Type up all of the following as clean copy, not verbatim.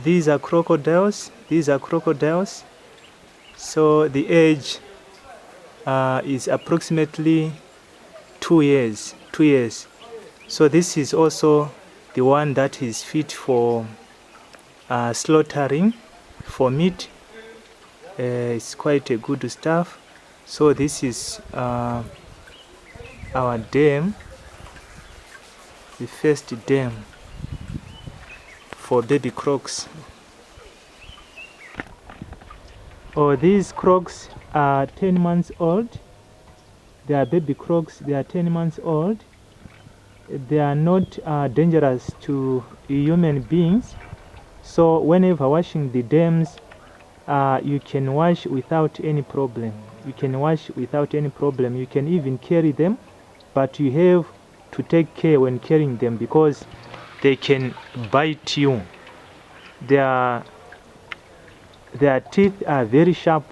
these are crocodiles. So the age is approximately 2 years. So this is also the one that is fit for slaughtering for meat. It's quite a good stuff. So this is our dam, the first dam for baby crocs. These crocs are 10 months old. They are baby crocs. They are 10 months old. They are not dangerous to human beings. So whenever washing the dams, you can wash without any problem. You can even carry them, but you have to take care when carrying them because they can bite you. Their teeth are very sharp,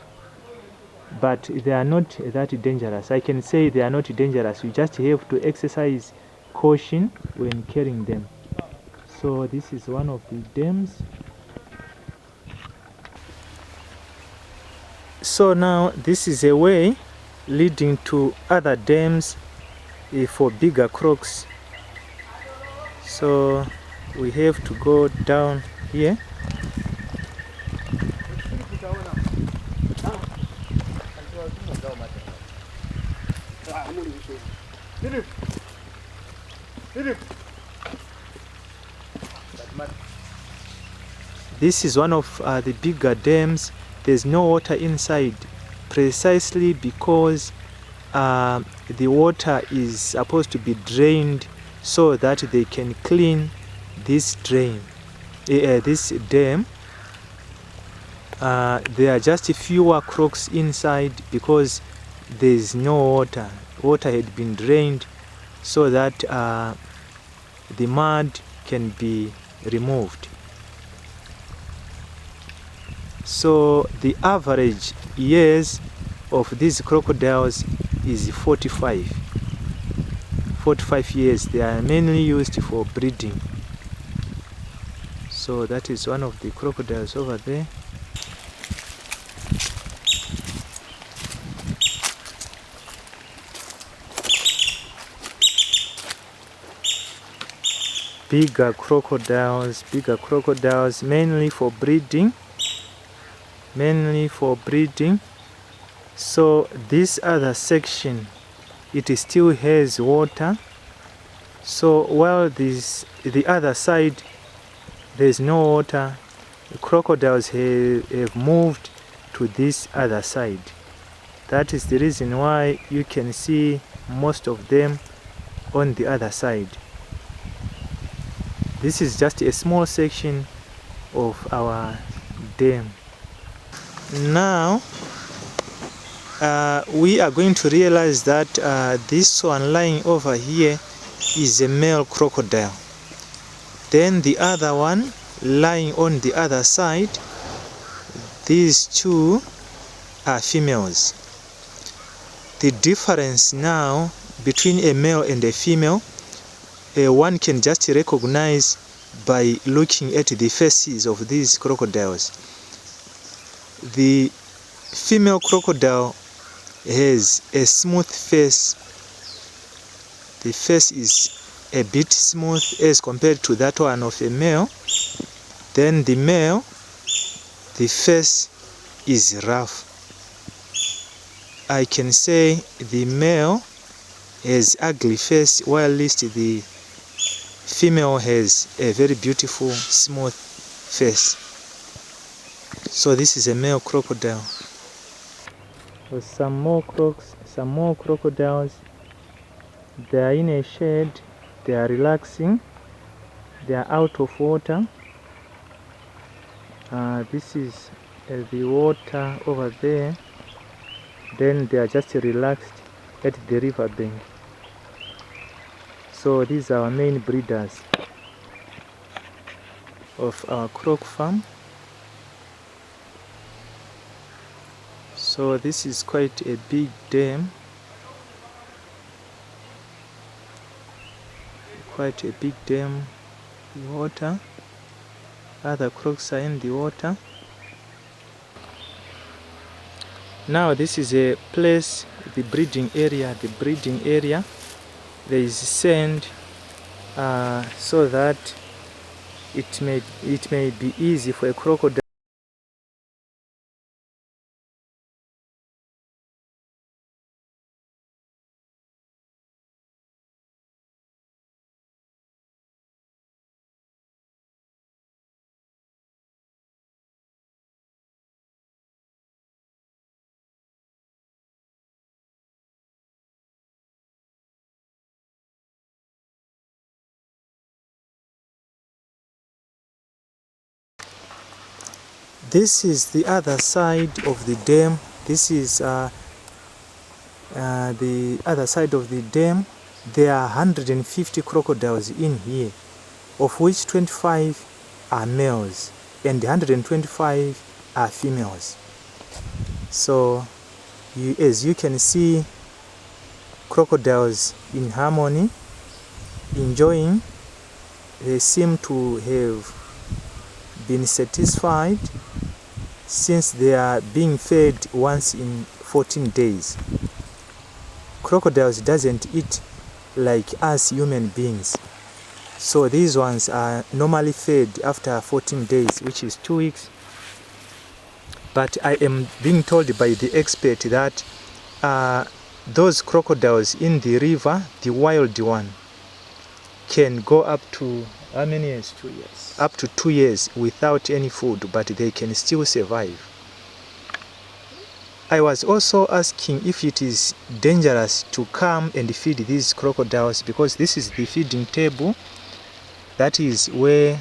but they are not that dangerous. I can say they are not dangerous. You just have to exercise caution when carrying them. So this is one of the dams. So now this is a way leading to other dams for bigger crocs. So we have to go down here. This is one of the bigger dams. There's no water inside, precisely because the water is supposed to be drained so that they can clean this dam. There are just fewer crocs inside because there's no water. Water had been drained so that the mud can be removed. So the average years of these crocodiles is 45 years. They are mainly used for breeding. So that is one of the crocodiles over there. Bigger crocodiles, mainly for breeding. So this other section, it still has water. So while the other side there's no water, the crocodiles have moved to this other side. That is the reason why you can see most of them on the other side. This is just a small section of our dam. Now we are going to realize that this one lying over here is a male crocodile. Then the other one lying on the other side, these two are females. The difference now between a male and a female, one can just recognize by looking at the faces of these crocodiles. The female crocodile has a smooth face. The face is a bit smooth as compared to that one of a male. Then the male, the face is rough. I can say the male has ugly face, while at least the female has a very beautiful smooth face. So this is a male crocodile. So some more crocodiles. They are in a shade. They are relaxing. They are out of water. This is the water over there. Then they are just relaxed at the river bank. So these are our main breeders of our croc farm. So this is quite a big dam. Water. Other crocs are in the water. Now this is a place, the breeding area. There is sand so that it may be easy for a crocodile. This is the other side of the dam. This is the other side of the dam. There are 150 crocodiles in here, of which 25 are males and 125 are females. So as you can see, crocodiles in harmony, enjoying. They seem to have been satisfied since they are being fed once in 14 days. Crocodiles doesn't eat like us human beings, so these ones are normally fed after 14 days, which is 2 weeks. But I am being told by the expert that those crocodiles in the river, the wild one, can go up to how many years? 2 years. Up to 2 years without any food, but they can still survive. I was also asking if it is dangerous to come and feed these crocodiles, because this is the feeding table. That is where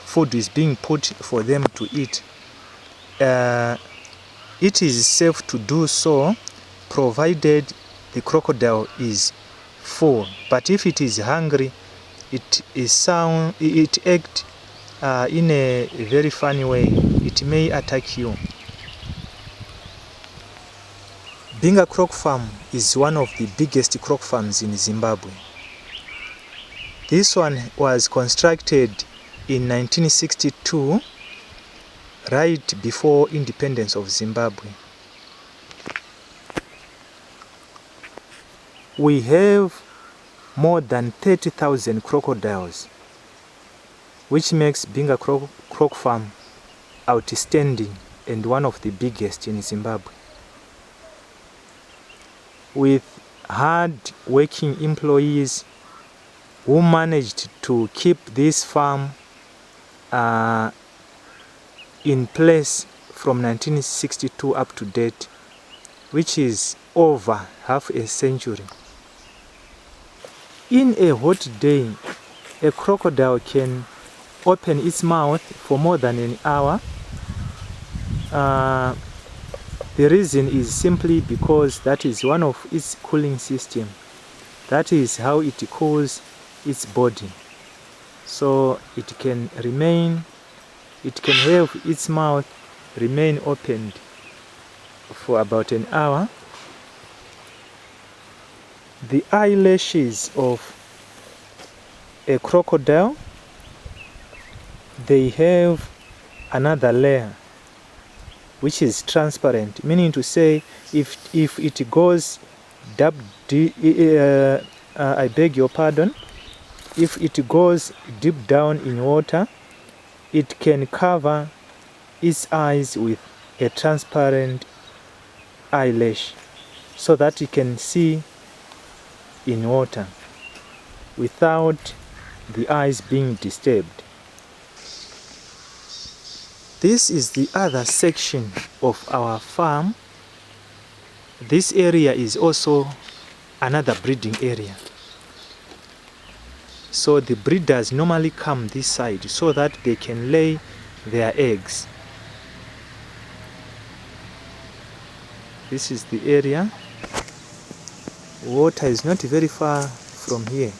food is being put for them to eat. It is safe to do so provided the crocodile is full, but if it is hungry, it acts in a very funny way. It may attack you. Binga Croc Farm is one of the biggest croc farms in Zimbabwe. This one was constructed in 1962, right before independence of Zimbabwe. We have more than 30,000 crocodiles, which makes Binga Croc Farm outstanding and one of the biggest in Zimbabwe. With hard-working employees who managed to keep this farm in place from 1962 up to date, which is over half a century. In a hot day, a crocodile can open its mouth for more than an hour. The reason is simply because that is one of its cooling system. That is how it cools its body. So it can have its mouth remain opened for about an hour. The eyelashes of a crocodile, they have another layer which is transparent, meaning to say if it goes I beg your pardon, if it goes deep down in water, it can cover its eyes with a transparent eyelash so that it can see in water without the eyes being disturbed. This is the other section of our farm. This area is also another breeding area. So the breeders normally come this side so that they can lay their eggs. This is the area. Water is not very far from here.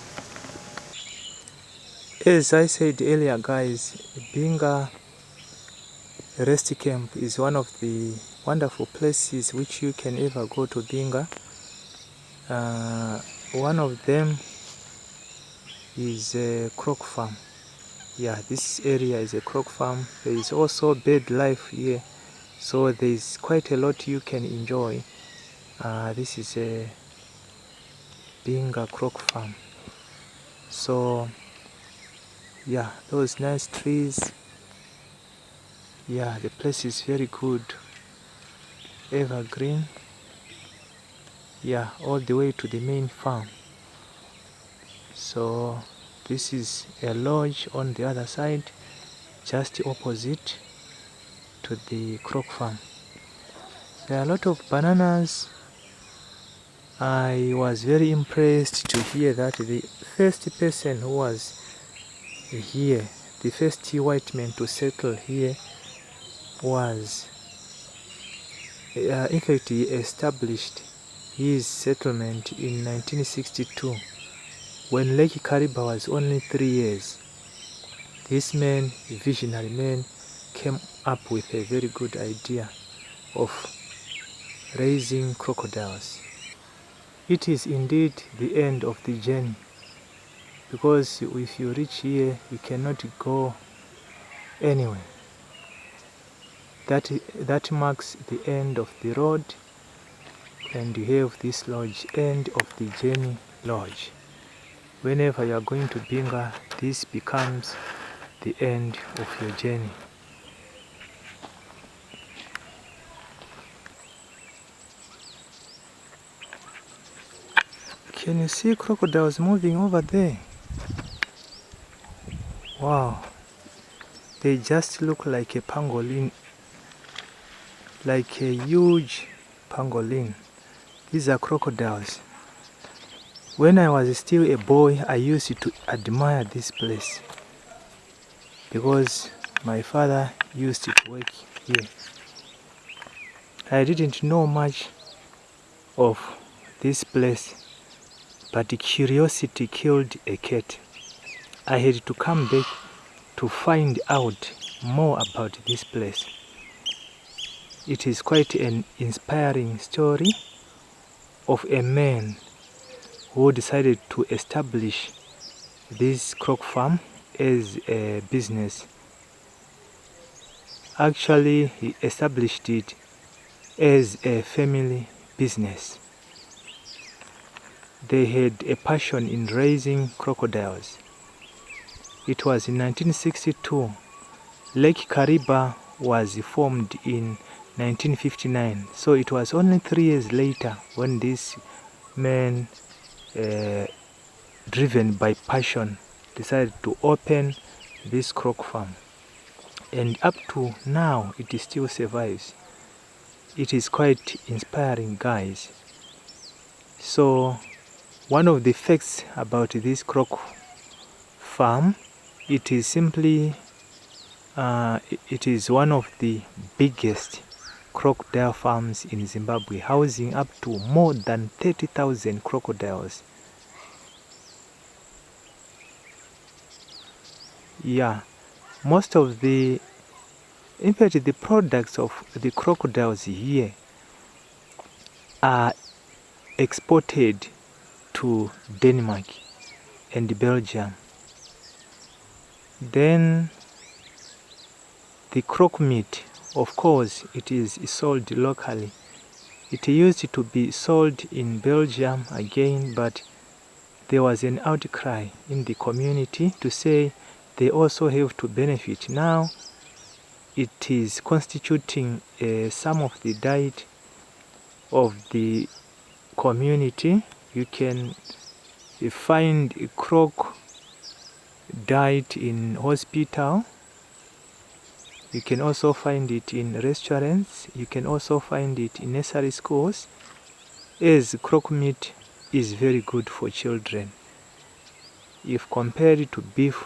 As I said earlier, guys, Binga Rest Camp is one of the wonderful places which you can ever go to Binga. One of them is a croc farm. Yeah, this area is a croc farm. There is also bird life here, so there is quite a lot you can enjoy. This is being a croc farm. So yeah, those nice trees. Yeah, the place is very good, evergreen. Yeah, all the way to the main farm. So this is a lodge on the other side, just opposite to the croc farm. There are a lot of bananas. I was very impressed to hear that the first person who was here, the first white man to settle here, was in fact he established his settlement in 1962 when Lake Kariba was only 3 years. This man, a visionary man, came up with a very good idea of raising crocodiles. It is indeed the end of the journey, because if you reach here, you cannot go anywhere. That marks the end of the road, and you have this lodge, end of the journey lodge. Whenever you are going to Binga, this becomes the end of your journey. Can you see crocodiles moving over there? Wow, they just look like a pangolin, like a huge pangolin. These are crocodiles. When I was still a boy, I used to admire this place because my father used to work here. I didn't know much of this place, but curiosity killed a cat. I had to come back to find out more about this place. It is quite an inspiring story of a man who decided to establish this croc farm as a business. Actually, he established it as a family business. They had a passion in raising crocodiles. It was in 1962. Lake Kariba was formed in 1959. So it was only 3 years later when this man, driven by passion, decided to open this croc farm. And up to now, it still survives. It is quite inspiring, guys. So one of the facts about this croc farm, it is simply it is one of the biggest crocodile farms in Zimbabwe, housing up to more than 30,000 crocodiles. Yeah, most of the, in fact, the products of the crocodiles here are exported to Denmark and Belgium. Then the croc meat, of course, it is sold locally. It used to be sold in Belgium again, but there was an outcry in the community to say they also have to benefit. Now it is constituting some of the diet of the community. You can find a croc diet in hospital. You can also find it in restaurants. You can also find it in nursery schools, as croc meat is very good for children. If compared to beef,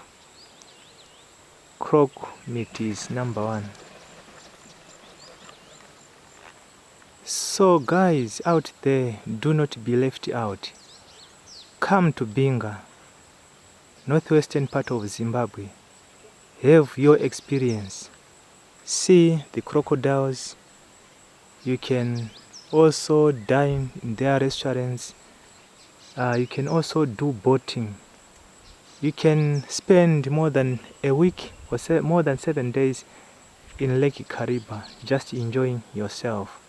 croc meat is #1. So guys out there, do not be left out. Come to Binga, northwestern part of Zimbabwe. Have your experience. See the crocodiles. You can also dine in their restaurants. You can also do boating. You can spend more than a week or more than 7 days in Lake Kariba just enjoying yourself.